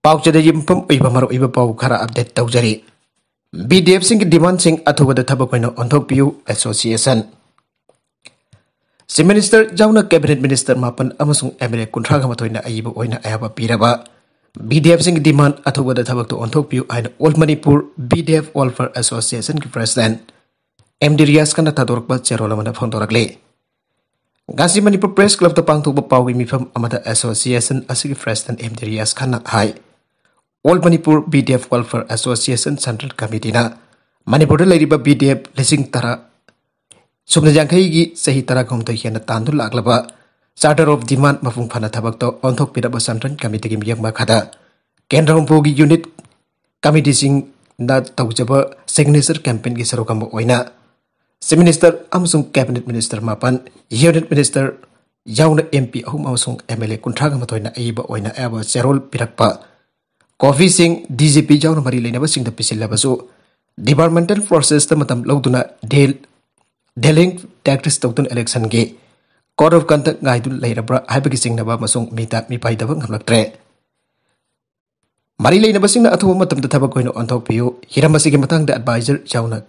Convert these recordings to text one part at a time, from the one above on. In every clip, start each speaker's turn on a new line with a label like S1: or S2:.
S1: पाउचद युमफम उइबा मरो उइबा पाउ खरा अपडेट तौजरी बीडीएफ सिंह डिमांड सिंह अथुबद थबक कोइनो ऑन्थोकपियु एसोसिएशन चीफ मिनिस्टर जाउना कैबिनेट मिनिस्टर मापन अमसुंग एमएलए कुंथ्रागा मथोइना अइबा ओइना अयाबा पीरबा बीडीएफ सिंह डिमांड अथुबद थबक तो ऑन्थोकपियु आइन all Manipur BDF welfare association की प्रेसिडेंट एमडी रियाज कना थादोरकबा चेरोलमना फोंदोरकले गासी मणिपुर प्रेस क्लब तो पांगथोकबा पाउगी मिफम अमदा एसोसिएशन असगी प्रेसिडेंट एमडी रियाज खाना हाई all Manipur BDF welfare association central committee ना मणिपुर लेरिबा बीडीएफ लिसिंग तरा सुबन जांखई की सही तरह गमतो हेन तांदु लागलबा चार्टर ऑफ डिमांड मफुंग फना थबक तो ऑन्थोक पिरबा सेंट्रल कमिटी की मियक मखादा केंद्र होंपोगी यूनिट कमिटी सिंग दा तौजबा सिग्नेचर कैंपेन की सरोकम ओइना चीफ मिनिस्टर अमसुंग कैबिनेट मिनिस्टर मापन यूनिट मिनिस्टर याउना एमपी अहुम अमसुंग एमएलए कुंथ्रागा मथोइना अइबा ओइना एबा चेरोल पिरकपा कॉफी सिंह डीजीपी जाउना मरी लेनबा सिंह द पिसिलबसु डिपार्टमेंटल प्रोसेस त मतम लौदुना डेलिंग टैक्टिस तौतुन इलेक्शन के कोड ऑफ कंडक्ट गाइडुन लेरब्रा हाइबगी सिंगनबा मसुंग मीता मिपाइदबा ngमलक्त्रे मरी लेनबा सिंगना अथुबा मतम द थबक कोइनो ऑन्थोकपियु हिरमसी के मतंग द एडवाइजर जाउना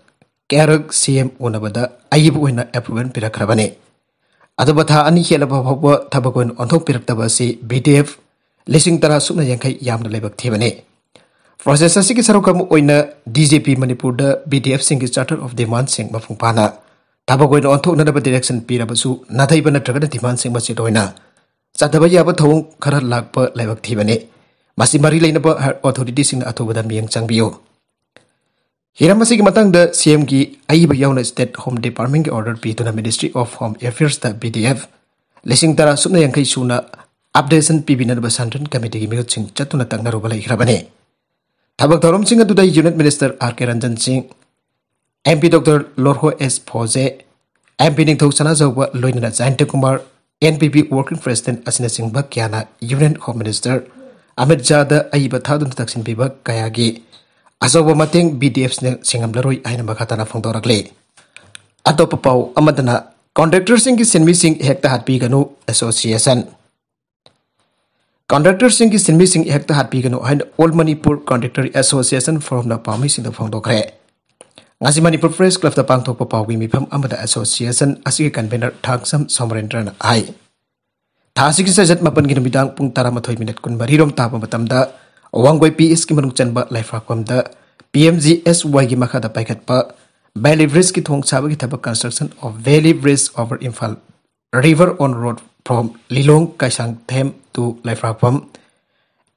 S1: कैरक सीएम ओनबदा अइबु ओइना अप्रूवल पिरखरबने अदुबा था अनि हेलबा भबा थबक कोइनो ऑन्थोक पिरक्तबा से बीडीएफ लिसिंग तरा सुना यंखै यामना लेबक थेबने प्रोसेस असि की सरोकम ओइना डीजीपी मणिपुर द बीडीएफ सिंग की चार्टर ऑफ डिमांड सिंग मफुंग पाना थबक कोइनो ऑन्थोकनदबा डायरेक्शन पिरबसु नाथैबा नत्रगना डिमांड सिंग मचित ओइना चादबा याबा थौं खरा लागपा लेबक थेबने मसी मरी लेनबा अथॉरिटी सिंग अथोबदा मियंग चंगबियो हिरमसी की मतंग द सीएम की अइबा याउना स्टेट होम डिपार्टमेंट की ऑर्डर पीतुना ministry of home affairs the BDF लिसिंग तरा सुना यंखै सुना अपडेशन पीबिनबा सेंट्रल कमिटी की मिहुत सिंह चतुना तंगनरुबा लेखरबने थबक थौरम सिंह अदुदा union minister R K. Ranjan Singh MP doctor Lorho S Pfoze MP निथौ सनाजौबा लोइना Jayant Kumar NPP working president असिना सिंह बक्याना यूनियन होम मिनिस्टर अमित जादा अइबा थादुन तक्सिन बिबा कयागी अजौबा मतेंग बीडीएफ सिंगमलरोय आइना मखाताना फोंदोरकले अतोप पाउ अमदना कॉन्ट्रैक्टर सिंह की सिन्मी सिंह हेक्ता हाटपीगनु एसोसिएशन कॉन्ट्रैक्टर सिंह की सिन्मी सिंह हेक्ता हाटपीगनु हाइन all Manipur contractor association forum ना पामी Singh फोंदोखरे ngasi manipur press club ta pangthokpa pawgi mifam amada association asigi convener thangsam somrendran ai thasigi sajat mapan gi midang pung 13 minute kun bari rom tapa matamda wangoi ps ki manung chanba laifrakwam da pmgsy gi makha da paikhatpa valley bridge ki thong chaba gi thaba construction of valley bridge over imphal river on road from lilong kaisang them to laifrakwam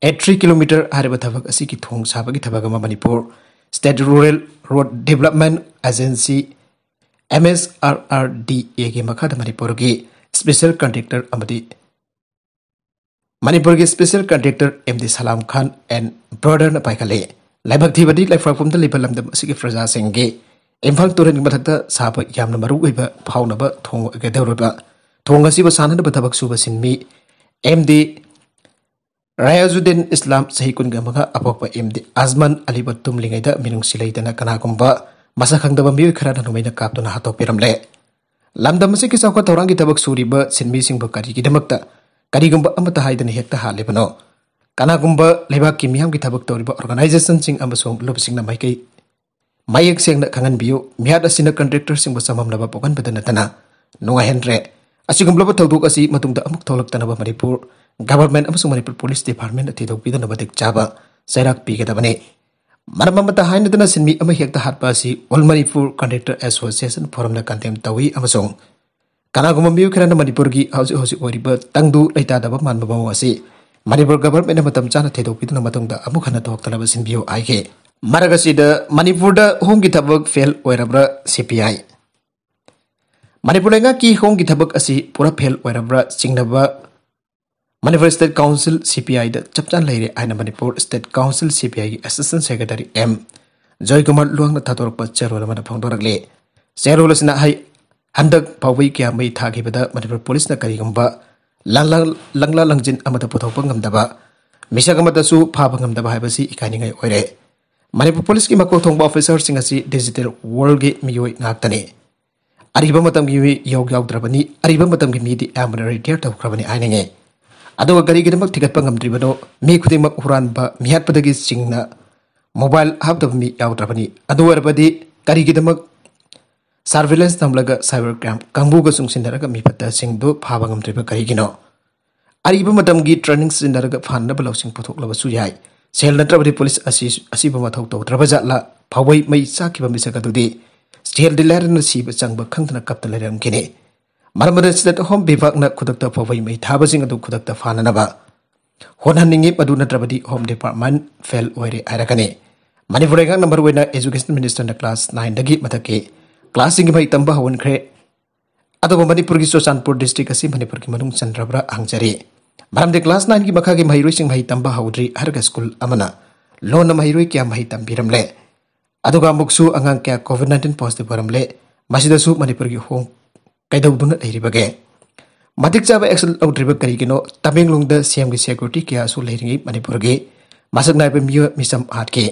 S1: at 3 km hariba thabak asigi thong chaba gi thabak ma manipur State Rural Road Development Agency MSRRDA के मखाद मणिपुर की special contractor Manipur के special contractor MD सलाम Khan and brother न पाइखले लाइबक थीबदी लाइफ्राफम the label लमदम असि के प्रजा सिंगे इम्फाल तुरन मथक्ता साब यामन मरु ओइबा फाउनबा थोंग गदेवरबा थोंग असिबा सानन बथबक सुबा सिनमी एमडी रायाजुद्दीन इस्लाम सही कुन गमगा अपोप एमडी आजमान अलीबा तुमलिंगैदा मिनुंग सिलैदना कनागुम्बा मसा खंगदबा मिय खरा नुमैना कापतुना हातो पिरमले लमदम से की साखा तौरांगी तबक सुरिबा सिनमी सिंह बकरी की दमकता करिगुम्बा अमता हाइदन हेक्ता हालेबनो कनागुम्बा लेबा की मियाम की तबक तौरिबा ऑर्गेनाइजेशन सिंह अमसोंग लोब सिंह ना माइकै मायक सेंगना खंगन बियो मियाद असिना कंट्रैक्टर सिंह बसममनबा पोगन बदनतना नुवा हेनरे असिगुम्बा थौदुक असि मतुंगदा अमुक थौलक्तनबा मणिपुर गवर्नमेंट अमसुंग मणिपुर पुलिस डिपार्टमेंट अथिदोपिदनबा दिक चाबा सैराक पीगदबने मरममता हाइनदना सिनमी अमा हेक्ता हाटपा असि all Manipur contractor association forum ना कंटेम तवी अमसुंग कनागुम्बा मियो खराना मणिपुर की हौजि हौजि ओरिबा तंगदु लैतादबा मानबा बाव असि मणिपुर गवर्नमेंट मतम चाना थेदोपिदना मतुंगदा अमुक हना तोक्तनबा सिनबियो आइके मरगसिदा मणिपुर दा होम की थबक फेल ओइरब्रा सीपीआई मणिपुर लेंगा की होम की थबक असि पूरा फेल ओइरब्रा चिंगनबा मणिपुर स्टेट काउंसिल सीपीआई दा चपचान लेरे आइना मणिपुर स्टेट काउंसिल सीपीआई की assistant secretary M Joy Kumar लुंगना थातोरपा चेरोल मन फोंदोरगले चेरोल सिना हाई हंदक पावई क्या मई थागिबदा मणिपुर पुलिस ना करिगुम्बा लंगला लंगजिन अमदा पुथोपा ngमदबा मिसक अमदसु फाबा ngमदबा हाइबसी इकानिंगै ओइरे मणिपुर पुलिस की मको थोंबा ऑफिसर सिंह असि डिजिटल वर्ल्ड के मियोय नाक्तने अरिबा मतम की योग याउद्रबनी अरिबा मतम की मीदी एमन रिटायर तौखरबनी आइनेंगे ꯑꯗꯨꯒ ꯀꯔꯤꯒꯤꯗꯃꯛ ꯊꯤꯒꯠꯄ ꯉꯝꯗ꯭ꯔꯤꯕꯅꯣ ꯃꯤ ꯈꯨꯗꯤꯡꯃꯛ ꯍꯨꯔꯥꯟꯕ ꯃꯤꯍꯥꯠꯄꯗꯒꯤ ꯆꯤꯡꯅ ꯃꯣꯕꯥꯏꯜ ꯍꯥꯞꯇꯕ ꯃꯤ ꯌꯥꯎꯗ꯭ꯔꯕꯅꯤ ꯑꯗꯨ ꯑꯣꯏꯔꯕꯗꯤ ꯀꯔꯤꯒꯤꯗꯃꯛ ꯁꯔꯚꯤꯂꯦꯟꯁ ꯊꯝꯂꯒ ꯁꯥꯏꯕꯔ ꯀ꯭ꯔꯥꯏꯝ ꯀꯥꯡꯕꯨꯒ ꯆꯨꯡꯁꯤꯟꯅꯔꯒ ꯃꯤꯐꯠꯇꯁꯤꯡꯗꯨ ꯐꯥꯕ ꯉꯝꯗ꯭ꯔꯤꯕ ꯀꯔꯤꯒꯤꯅꯣ ꯑꯔꯤꯕ ꯃꯇꯝꯒꯤ ꯇ꯭ꯔꯦꯅꯤꯡ ꯁꯤꯖꯤꯟꯅꯔꯒ ꯐꯥꯅꯕ ꯂꯧꯁꯤꯡ ꯄꯨꯊꯣꯛꯂꯕꯁꯨ ꯌꯥꯏ ꯁꯦꯜ ꯅꯠꯇ꯭ꯔꯕꯗꯤ ꯄꯨꯂꯤꯁ ꯑꯁꯤꯕ ꯃꯊꯧ ꯇꯧꯗ꯭ꯔꯕ ꯖꯥꯠꯂ ꯐꯥꯎꯕꯩ ꯃꯩ ꯆꯥꯛꯈꯤꯕ ꯃꯤꯁꯛ ꯑꯗꯨꯗꯤ ꯁꯦꯜꯗꯤ ꯂꯩꯔꯅ ꯁꯤꯕ ꯆꯪꯕ ꯈꯪꯗꯅ ꯀꯞꯇ ꯂꯩꯔꯝꯈꯤꯅꯤ ꯃꯔꯝ ꯑꯗꯨꯅ ꯁ꯭ꯇꯦꯠ ꯍꯣꯝ ꯕꯤꯚꯥꯒꯅ ꯈꯨꯗꯛꯇ ꯐꯥꯎꯕꯩ ꯃꯩ ꯊꯥꯕꯁꯤꯡ ꯑꯗꯨ ꯈꯨꯗꯛꯇ ꯐꯥꯅꯅꯕ ꯍꯣꯠꯅꯍꯟꯅꯤꯡꯉꯤ ꯃꯗꯨ ꯅꯠꯇ꯭ꯔꯕꯗꯤ ꯍꯣꯝ ꯗꯤꯄꯥꯔꯠꯃꯦꯟ ꯐꯦꯜ ꯑꯣꯏꯔꯦ ꯍꯥꯏꯔꯒꯅꯤ ꯃꯅꯤꯄꯨꯔ ꯂꯩꯉꯥꯛꯅ ꯃꯔꯨꯑꯣꯏꯅ एजुकेशन मिनिस्टरना क्लास 9 दगी मथकी क्लास सिंग मई तंबा हवनख्रे अदुबो मणिपुर की चुरचांदपुर डिस्ट्रिक्ट असि मणिपुर की मनुंग चंद्रब्रा हांगजरी मरमदे क्लास 9 की मखा की महिरोई सिंग मई तंबा हवद्री हरगा स्कूल अमना लोन महिरोई क्या मई तंबिरमले अदुगा मुक्सु अंगांग क्या कोविड-19 पॉजिटिव बरमले मसिदसु मणिपुर की हों कैदौदुना लेरिबगे मतिक चाबा एक्शन औद्रिबा करिगिनो तमेंगलोंग सीएम की सिक्योरिटी क्या सु लेरिंगी मणिपुर की मसक नाइबे मियो मिसम आटके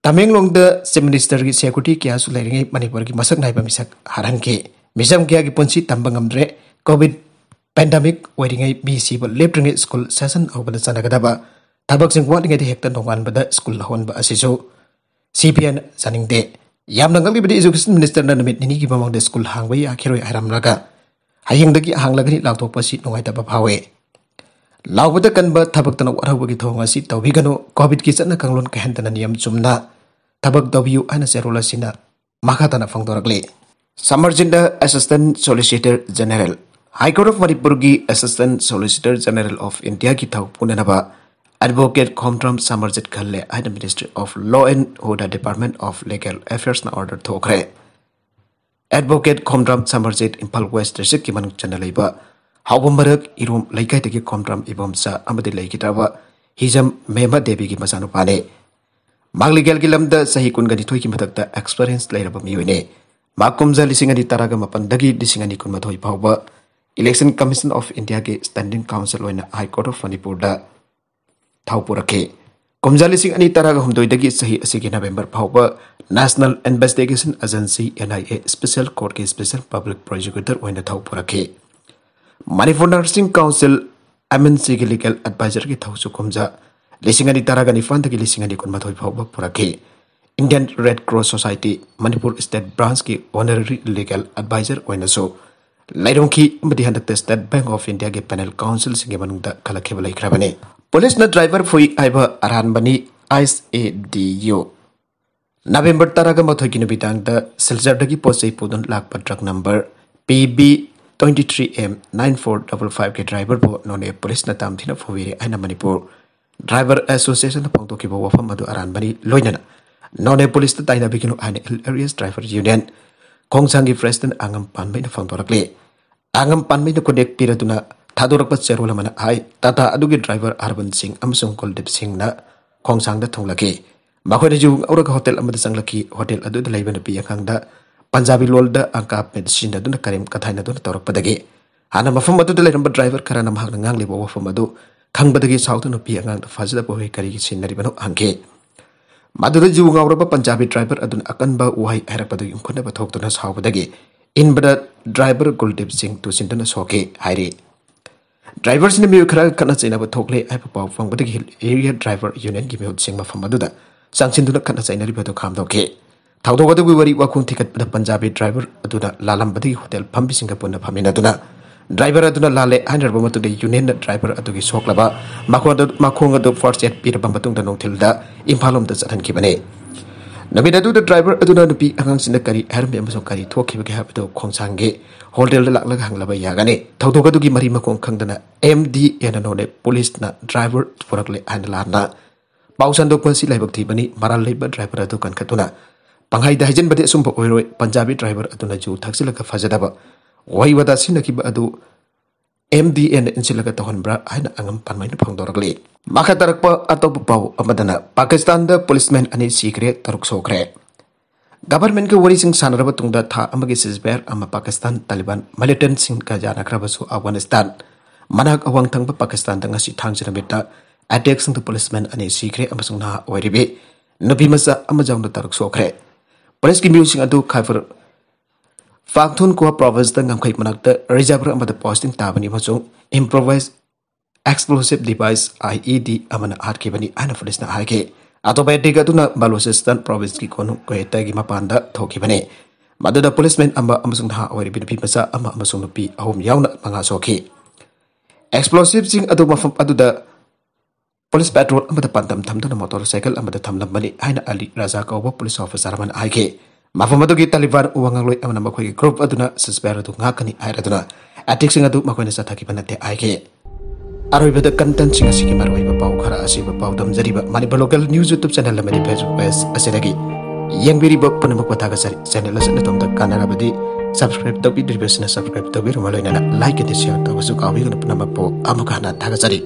S1: तमेंगलोंग चीफ मिनिस्टर की सिक्योरिटी क्या सु लेरिंगी मणिपुर की मसक नाइबा मिसक हारन के मिसम क्या की पुंसी तंबंगमद्रे कोविड पेंडेमिक ओइरिंगै बी सीबो लेप्ट्रिंगै स्कूल सेशन औबदा चनगदबा थबक सिंग वाटिंगै हेक्ता नोंगानबदा स्कूल होनबा असिसु सीपीएन जानिंगदे यामना गंगलिबदि एजुकेशन मिनिस्टर ना नमित निनी की ममंग स्कूल हांगबै आखिरोय हारामरागा हायंगदगी हांगलगनि लाउथोकपसि नोंगाइतबा फावे लाउबदा कनबा थबकतना वरहबगी थोंगासि तौबिगनो कोविड की चतना कंगलोन कहंतना नियम चुमना थबक दबियु आना सेरोलासिना मखातना फंगदोरगले समरजिंदा assistant solicitor general high court of Manipur की assistant solicitor general of India की थौ पुननबा एडवोकेट खोमट्रम समरजित खल्ले आइन ministry of law and order department of legal affairs ना ऑर्डर थोखरे advocate Khomdram Samarjit Imphal west district की मनुंग चनलैबा हाउबमरक इरोम लैकाइदगी खोमट्रम इबोमसा अमदि लैकिताबा हिजम मेमा देवी की मसानुपाने मांगलीगेल की लमदा सही कुनगनिथोय की मथकता एक्सपीरियंस लैरबा मियोने माकुमजा लिसिंगनि तरागा मपनदगी लिसिंगनि कुनमथोय फावबा इलेक्शन कमीशन ऑफ इंडिया के स्टैंडिंग काउंसिल ओइना हाई कोर्ट ऑफ मणिपुर दा थाउपुरके कुमजा लिसिंग अनि तरागा हुमदोयदगी सही असिगी नवंबर फावबा national investigation agency NIA special court के स्पेशल पब्लिक प्रोसिक्यूटर ओइना थाउपुरके मणिपुर नर्सिंग काउंसिल एमएनसी की लीगल एडवाइजर की थौसु कुमजा लिसिंगनि तरागा निफानदगी लिसिंगनि कुनमथोय फावबा पुरके Indian red cross society Manipur state branch की ऑनररी लीगल एडवाइजर ओइनासो लैरोंखी मदि हंदक स्टेट बैंक ऑफ इंडिया के पैनल काउंसिल सिंगे मनुंगदा खलखेब लैख्रबने पुलिस न ड्राइवर फुई आइबा अरानबनी आईएसएडीयू नवंबर तरागा मथोय की नुबिदांगदा सिलचरदगी पोसै पुदन Lakhpa truck number PB 23M9455 के ड्राइवर को नोने पुलिस न तामथिना फुवीरे आइना मणिपुर ड्राइवर एसोसिएशन पंगतो की वफम मधु अरानबनी लोइनना नोने पुलिस त ताइना बिकिनु आइना एरियस ड्राइवर यूनियन खोंगसांगी प्रेसिडेंट आंगम पानबै न फंगदोरकले आंगम पानबै न कोडेक पिरदुना थादोरकप चेरोला मना हाई टाटा अदुगी ड्राइवर अरबन सिंह अमसुंग कुलदीप सिंह ना खोंगसांगदा थोंगलके मखोयना जु औरगा होटल अमदा संगलकी होटल अदुदा लैबन पि यखांगदा पंजाबी लोलदा अंका मेडिसिन अदुना करेम कथाइना दुना तोरकपदगे हाना मफम अदुदा लैरंबा ड्राइवर खराना महागना nganglebo वफम अदु खंगबदगी साउथन पि अंगांगदा फाजदा बोहे करिगी सिनरिबनो हंगे मदुदा जु ngawraba पंजाबी ड्राइवर अदुना अकनबा उहाई हैरकपदु युखनबा थोक्तुना सावबदगे इनबदा ड्राइवर कुलदीप सिंह तुसिंदना सोके हाइरे ड्राइवर सिने मिउ खरा खना चैनाबा थोकले आइबा पाव फंगबदगी एरिया ड्राइवर यूनियन की मिउ सिंह मफम अदुदा सांगसिनदुना खना चैनारिबदु खामदोके थाउदोगदुगी वरी वाखुं थिकतपदा पंजाबी ड्राइवर अदुना लालंबदगी होटल फंबी सिंह पुना फमिनदुना ड्राइवर अदुना लाले आइनरबा मतुदे यूनियन ड्राइवर अदुगी सोकलबा माखोंग अदु फर्स्ट एड पिरबा मतुंगदा नोंथिलदा इम्फालोमदा चथनखिबने नबीद अदुदा ड्राइवर अदुना नुपी अगांगसिना करी हरमे अमसो करी थोखिबगे हाबदो खोंसांगे होटल लाकलगा हंगलबा यागने थाउदोगदुगी मरी मखोंग खंगदना MD एननोने पुलिस ना ड्राइवर पुरकले आइनलाना पाउसंदोकपसि लाइबक थीबनी मराल लेबा ड्राइवर अदु कनखतुना पंगाई दाइजन बदे सुंब ओइरोय पंजाबी ड्राइवर अदुना जु थाक्सिलका फजदबा वहिवदा सिनकिबा अदु MDN इंसिलका तहनब्रा आइना अंगम पानमैन फंगदोरगले माखा तरकपा अतोप पाउ अमदना पाकिस्तान द पुलिसमैन अनि सीखरे तरुक सोखरे गवर्नमेंट के वरिसिंग सानरबा तुंगदा था अमगे सिजबेर अमा पाकिस्तान तालिबान मिलिटेंट सिंह का जानाख्रबसु अफगानिस्तान मनाक अवांगथंगबा पाकिस्तान द ngasi थांजना बेटा अटैक संग पुलिसमैन अनि सीखरे अमसुंग ना ओइरिबे नुपी मसा अमजाउंद तरुक सोखरे पुलिस की म्यूजिक अदु खाइफर Fakthun ko province da ngamkhai manakta reserve amada posting tabani masung improvised explosive device IED amana hatkibani ana police na haike automatic aduna Balochistan province ki konu ko hekta gi mapanda thokibani madada policeman amba amasung ha ori bin masa ama amasung nupi ahum yauna manga soki explosive sing adu mafam aduda police patrol amada pandam thamdana motorcycle amada thamlambani haina Ali Raja kauba police officer man haike mafam adu gi Taliban uwangaloi amana makhoi group aduna suspect adu ngakani airaduna attic sing adu makhoi na sathaki banate haike Aroibada content sing asiki maroiba pau khara asiba pau damjariba Manipur local news YouTube channel amadi Facebook page asidagi yangbiriba punamak pathaga sari channel asana tomda kanarabadi subscribe tabi diribasna subscribe tabi rumaloina like and share tabasu kawi guna punamak po amukana thaga sari